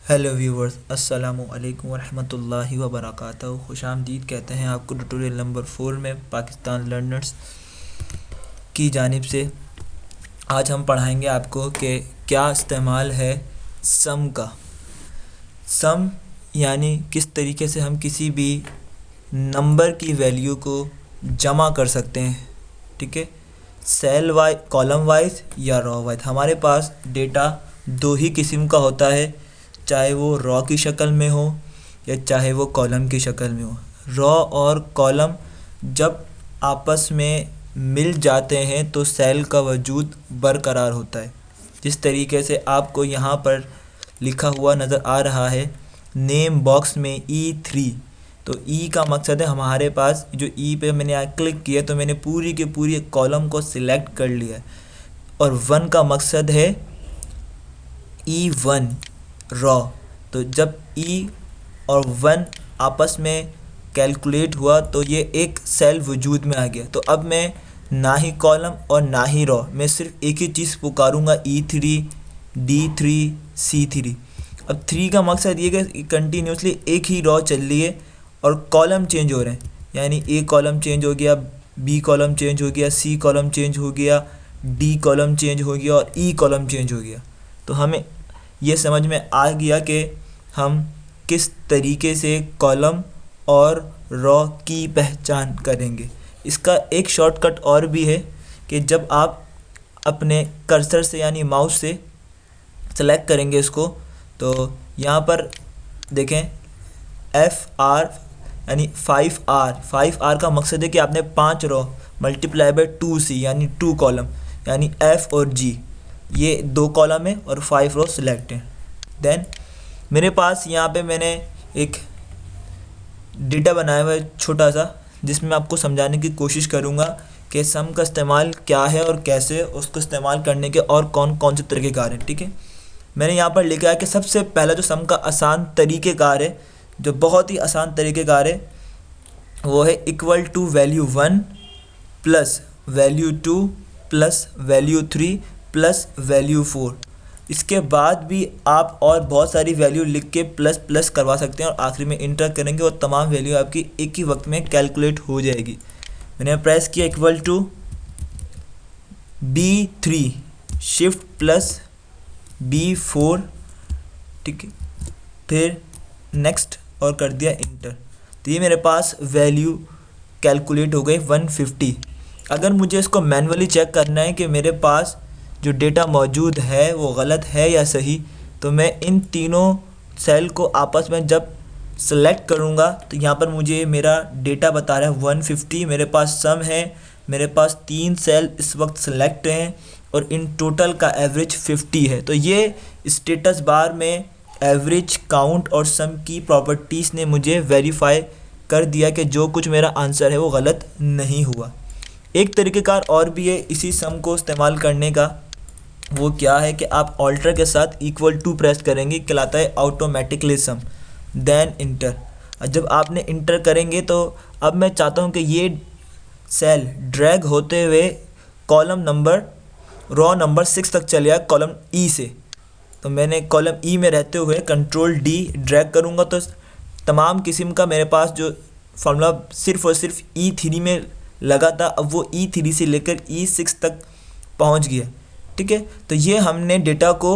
Hello viewers, अस्सलामु अलैकुम वरहमतुल्लाहि वबरकातुहू। खुशामदीद कहते हैं आपको ट्यूटोरियल नंबर 4 में पाकिस्तान लर्नर्स की जानिब से। आज हम पढ़ाएंगे आपको कि क्या इस्तेमाल है सम का। सम यानी किस तरीके से हम किसी भी नंबर की वैल्यू को जमा कर सकते हैं। ठीक है, सेल वाइज, कॉलम वाइज या रॉ वाइज। हमारे पास डेटा दो ही किस्म का होता है, चाहे वो रॉ की शक्ल में हो या चाहे वो कॉलम की शक्ल में हो। रॉ और कॉलम जब आपस में मिल जाते हैं तो सेल का वजूद बरकरार होता है। जिस तरीके से आपको यहाँ पर लिखा हुआ नज़र आ रहा है नेम बॉक्स में E3, तो ई का मकसद है हमारे पास जो ई पे मैंने यहाँ क्लिक किया तो मैंने पूरी के पूरी कॉलम को सिलेक्ट कर लिया है। और वन का मकसद है E1 रॉ। तो जब ई और वन आपस में कैलकुलेट हुआ तो ये एक सेल वजूद में आ गया। तो अब मैं ना ही कॉलम और ना ही रॉ, मैं सिर्फ एक ही चीज़ पुकारूंगा E3 D3 C3। अब 3 का मकसद ये कि कंटिन्यूसली एक ही रॉ चल रही है और कॉलम चेंज हो रहे हैं, यानी ए कॉलम चेंज हो गया, बी कॉलम चेंज हो गया, सी कॉलम चेंज हो गया, डी कॉलम चेंज हो गया और ई कॉलम चेंज हो गया। तो हमें ये समझ में आ गया कि हम किस तरीके से कॉलम और रॉ की पहचान करेंगे। इसका एक शॉर्टकट और भी है कि जब आप अपने कर्सर से यानी माउस से सेलेक्ट करेंगे इसको, तो यहाँ पर देखें FR यानी 5R का मकसद है कि आपने 5 रॉ मल्टीप्लाई बाय 2C यानी 2 कॉलम, यानी F और G ये 2 कॉलम है और 5 रो सिलेक्ट है। देन मेरे पास यहाँ पे मैंने एक डेटा बनाया हुआ है छोटा सा, जिसमें आपको समझाने की कोशिश करूँगा कि सम का इस्तेमाल क्या है और कैसे उसको इस्तेमाल करने के और कौन कौन से तरीक़ेकार हैं। ठीक है, मैंने यहाँ पर लिखा है कि सबसे पहला जो सम का आसान तरीक़ेकार है, जो बहुत ही आसान तरीक़ेकार है, वो है equal to value 1 plus value 2 plus value 3 plus value 4। इसके बाद भी आप और बहुत सारी वैल्यू लिख के प्लस प्लस करवा सकते हैं और आखिरी में इंटर करेंगे और तमाम वैल्यू आपकी एक ही वक्त में कैलकुलेट हो जाएगी। मैंने प्रेस किया equal to B3 shift plus B4, ठीक है, फिर नेक्स्ट और कर दिया इंटर। तो ये मेरे पास वैल्यू कैलकुलेट हो गई 150। अगर मुझे इसको मैन्युअली चेक करना है कि मेरे पास जो डेटा मौजूद है वो गलत है या सही, तो मैं इन तीनों सेल को आपस में जब सेलेक्ट करूँगा तो यहाँ पर मुझे मेरा डेटा बता रहा है 150। मेरे पास सम है, मेरे पास 3 सेल इस वक्त सेलेक्ट हैं और इन टोटल का एवरेज 50 है। तो ये स्टेटस बार में एवरेज, काउंट और सम की प्रॉपर्टीज़ ने मुझे वेरीफाई कर दिया कि जो कुछ मेरा आंसर है वो गलत नहीं हुआ। एक तरीक़ेकार और भी है इसी सम को इस्तेमाल करने का, वो क्या है कि आप ऑल्टर के साथ इक्वल टू प्रेस करेंगे, कहलाता है ऑटोमेटिकली सम, देन इंटर। जब आपने इंटर करेंगे तो अब मैं चाहता हूँ कि ये सेल ड्रैग होते हुए कॉलम नंबर रॉ नंबर 6 तक चले जाए कॉलम ई से। तो मैंने कॉलम ई में रहते हुए कंट्रोल D ड्रैग करूँगा तो तमाम किस्म का मेरे पास जो फार्मूला सिर्फ़ और सिर्फ E3 में लगा था, अब वो E3 से लेकर E6 तक पहुँच गया। ठीक है, तो ये हमने डेटा को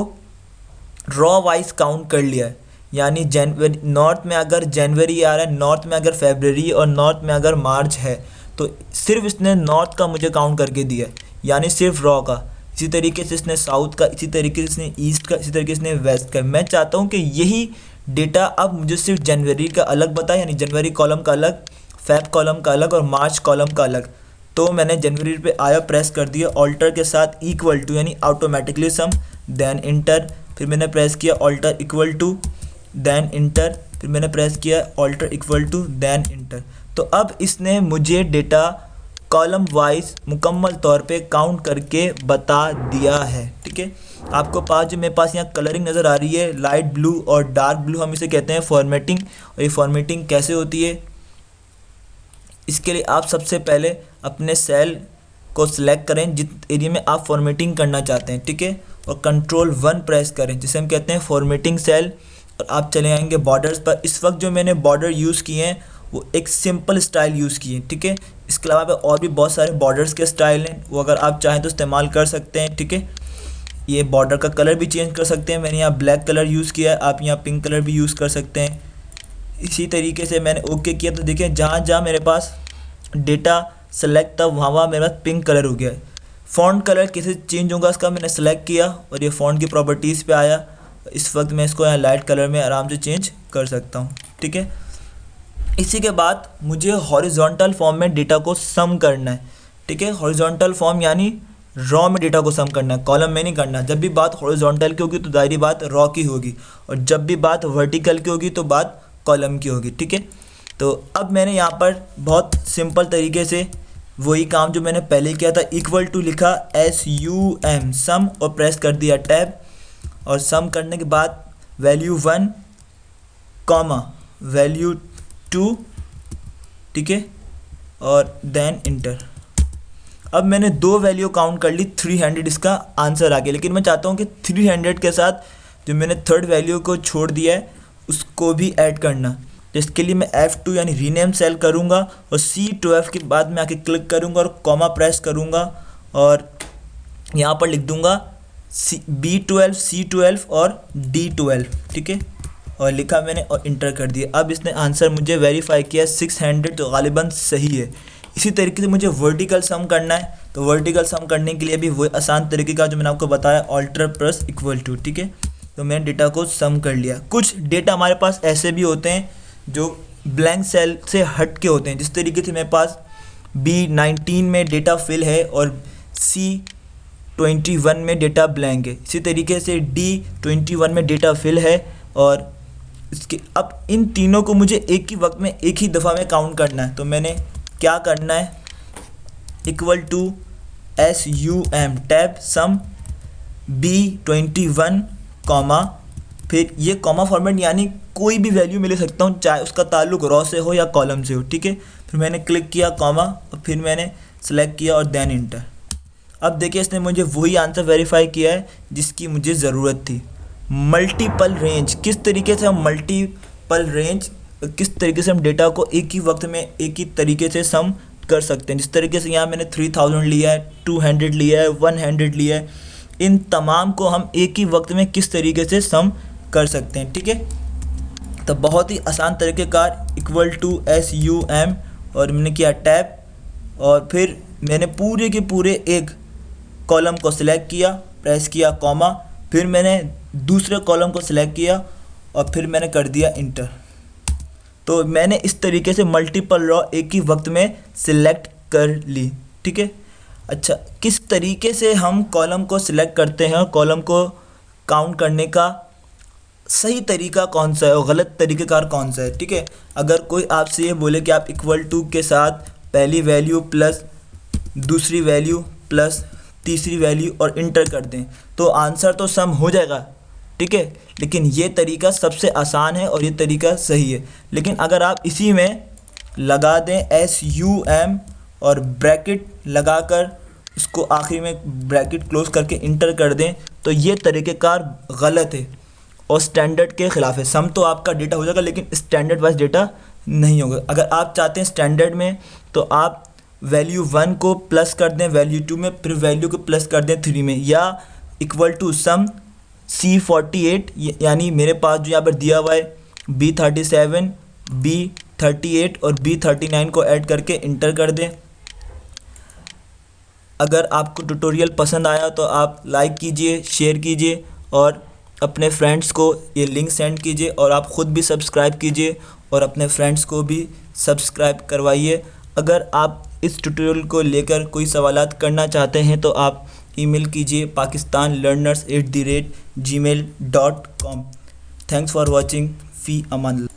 रॉ वाइज काउंट कर लिया है, यानी जनवरी नॉर्थ में अगर जनवरी आ रहा है, नॉर्थ में अगर फेबररी और नॉर्थ में अगर मार्च है, तो सिर्फ इसने नॉर्थ का मुझे काउंट करके दिया है, यानी सिर्फ रॉ का। इसी तरीके से इसने साउथ का, इसी तरीके से इसने ईस्ट का, इसी तरीके से इसने वेस्ट का। मैं चाहता हूँ कि यही डेटा अब मुझे सिर्फ जनवरी का अलग बताए, यानी जनवरी कॉलम का अलग, फेब कॉलम का अलग और मार्च कॉलम का अलग। तो मैंने जनवरी पे आया, प्रेस कर दिया ऑल्टर के साथ इक्वल टू यानी ऑटोमेटिकली सम, देन इंटर। फिर मैंने प्रेस किया alter equal to, then enter. फिर मैंने प्रेस किया alter equal to, then enter. तो अब इसने मुझे डेटा कॉलम वाइज मुकम्मल तौर पे काउंट करके बता दिया है। ठीक है, आपको पास जो मेरे पास यहाँ कलरिंग नज़र आ रही है लाइट ब्लू और डार्क ब्लू, हम इसे कहते हैं फॉर्मेटिंग। और ये फॉर्मेटिंग कैसे होती है, इसके लिए आप सबसे पहले अपने सेल को सिलेक्ट करें जिस एरिया में आप फॉर्मेटिंग करना चाहते हैं। ठीक है, और कंट्रोल 1 प्रेस करें, जिसे हम कहते हैं फॉर्मेटिंग सेल और आप चले आएंगे बॉर्डर्स पर। इस वक्त जो मैंने बॉर्डर यूज़ किए हैं वो एक सिंपल स्टाइल यूज़ किए हैं, ठीक है। इसके अलावा और भी बहुत सारे बॉर्डर्स के स्टाइल हैं, वो अगर आप चाहें तो इस्तेमाल कर सकते हैं, ठीक है। ये बॉर्डर का कलर भी चेंज कर सकते हैं, मैंने यहाँ ब्लैक कलर यूज़ किया है, आप यहाँ पिंक कलर भी यूज़ कर सकते हैं। इसी तरीके से मैंने ओके किया तो देखिए जहाँ जहाँ मेरे पास डेटा सेलेक्ट था वहाँ वहाँ मेरे पास पिंक कलर हो गया है। फ़ॉन्ट कलर कैसे चेंज होगा इसका मैंने सेलेक्ट किया और ये फ़ॉन्ट की प्रॉपर्टीज़ पे आया। इस वक्त मैं इसको यहाँ लाइट कलर में आराम से चेंज कर सकता हूँ, ठीक है। इसी के बाद मुझे हॉरिजॉन्टल फॉर्म में डेटा को सम करना है, ठीक है। हॉरिजॉन्टल फॉर्म यानी रॉ में डेटा को सम करना है, कॉलम में नहीं करना। जब भी बात हॉरिजॉन्टल की होगी तो दायरी बात रॉ की होगी, और जब भी बात वर्टिकल की होगी तो बात कॉलम की होगी, ठीक है। तो अब मैंने यहाँ पर बहुत सिंपल तरीके से वही काम जो मैंने पहले किया था, इक्वल टू लिखा SUM सम और प्रेस कर दिया टैब, और सम करने के बाद वैल्यू 1 कॉमा वैल्यू 2, ठीक है, और देन इंटर। अब मैंने 2 वैल्यू काउंट कर ली, 300 इसका आंसर आ गया। लेकिन मैं चाहता हूँ कि 300 के साथ जो मैंने थर्ड वैल्यू को छोड़ दिया है उसको भी ऐड करना। तो इसके लिए मैं F2 यानी रीनेम सेल करूँगा और C12 के बाद मैं आके क्लिक करूँगा और कॉमा प्रेस करूँगा और यहाँ पर लिख दूँगा B12 C12 और D12, ठीक है, और लिखा मैंने और इंटर कर दिया। अब इसने आंसर मुझे वेरीफाई किया 600, तो गालिबन सही है। इसी तरीके से मुझे वर्टिकल सम करना है, तो वर्टिकल सम करने के लिए भी वही आसान तरीके का जो मैंने आपको बताया, ऑल्टर प्लस इक्वल टू, ठीक है। तो मैंने डेटा को सम कर लिया। कुछ डेटा हमारे पास ऐसे भी होते हैं जो ब्लैंक सेल से हट के होते हैं, जिस तरीके से मेरे पास B19 में डेटा फिल है और C21 में डेटा ब्लैंक है। इसी तरीके से D21 में डेटा फिल है और इसके अब इन तीनों को मुझे एक ही वक्त में एक ही दफ़ा में काउंट करना है। तो मैंने क्या करना है, equal to SUM tab sum B21 comma, फिर ये कॉमा फॉर्मेट यानी कोई भी वैल्यू मैं ले सकता हूँ, चाहे उसका ताल्लुक रॉ से हो या कॉलम से हो, ठीक है। फिर मैंने क्लिक किया कॉमा और फिर मैंने सेलेक्ट किया और देन इंटर। अब देखिए इसने मुझे वही आंसर वेरीफाई किया है जिसकी मुझे ज़रूरत थी। मल्टीपल रेंज, किस तरीके से हम मल्टीपल रेंज, किस तरीके से हम डेटा को एक ही वक्त में एक ही तरीके से सम कर सकते हैं। जिस तरीके से यहाँ मैंने 3000 लिया है, 200 लिया है, 100 लिया है, इन तमाम को हम एक ही वक्त में किस तरीके से सम कर सकते हैं, ठीक है। तो बहुत ही आसान तरीक़ेकार, इक्वल टू SUM और मैंने किया टैब और फिर मैंने पूरे के पूरे एक कॉलम को सिलेक्ट किया, प्रेस किया कॉमा, फिर मैंने दूसरे कॉलम को सिलेक्ट किया और फिर मैंने कर दिया इंटर। तो मैंने इस तरीके से मल्टीपल रॉ एक ही वक्त में सिलेक्ट कर ली, ठीक है। अच्छा, किस तरीके से हम कॉलम को सिलेक्ट करते हैं और कॉलम को काउंट करने का सही तरीका कौन सा है और गलत तरीक़ेकार कौन सा है, ठीक है। अगर कोई आपसे ये बोले कि आप इक्वल टू के साथ पहली वैल्यू प्लस दूसरी वैल्यू प्लस तीसरी वैल्यू और इंटर कर दें तो आंसर तो सम हो जाएगा, ठीक है। लेकिन ये तरीका सबसे आसान है और ये तरीका सही है। लेकिन अगर आप इसी में लगा दें SUM और ब्रैकेट लगाकर इसको आखिरी में ब्रैकेट क्लोज करके इंटर कर दें तो ये तरीक़ेकार गलत है और स्टैंडर्ड के ख़िलाफ़ है। सम तो आपका डेटा हो जाएगा लेकिन स्टैंडर्ड वाइज डेटा नहीं होगा। अगर आप चाहते हैं स्टैंडर्ड में तो आप वैल्यू 1 को प्लस कर दें वैल्यू 2 में, फिर वैल्यू को प्लस कर दें 3 में, या इक्वल टू सम C48 यानी मेरे पास जो यहाँ पर दिया हुआ है B37, B38 और B39 को ऐड करके इंटर कर दें। अगर आपको ट्यूटोरियल पसंद आया तो आप लाइक कीजिए, शेयर कीजिए और अपने फ्रेंड्स को ये लिंक सेंड कीजिए और आप ख़ुद भी सब्सक्राइब कीजिए और अपने फ्रेंड्स को भी सब्सक्राइब करवाइए। अगर आप इस ट्यूटोरियल को लेकर कोई सवालात करना चाहते हैं तो आप ईमेल कीजिए pakistanlearners@gmail.com। Thanks for watching. Fee Aman.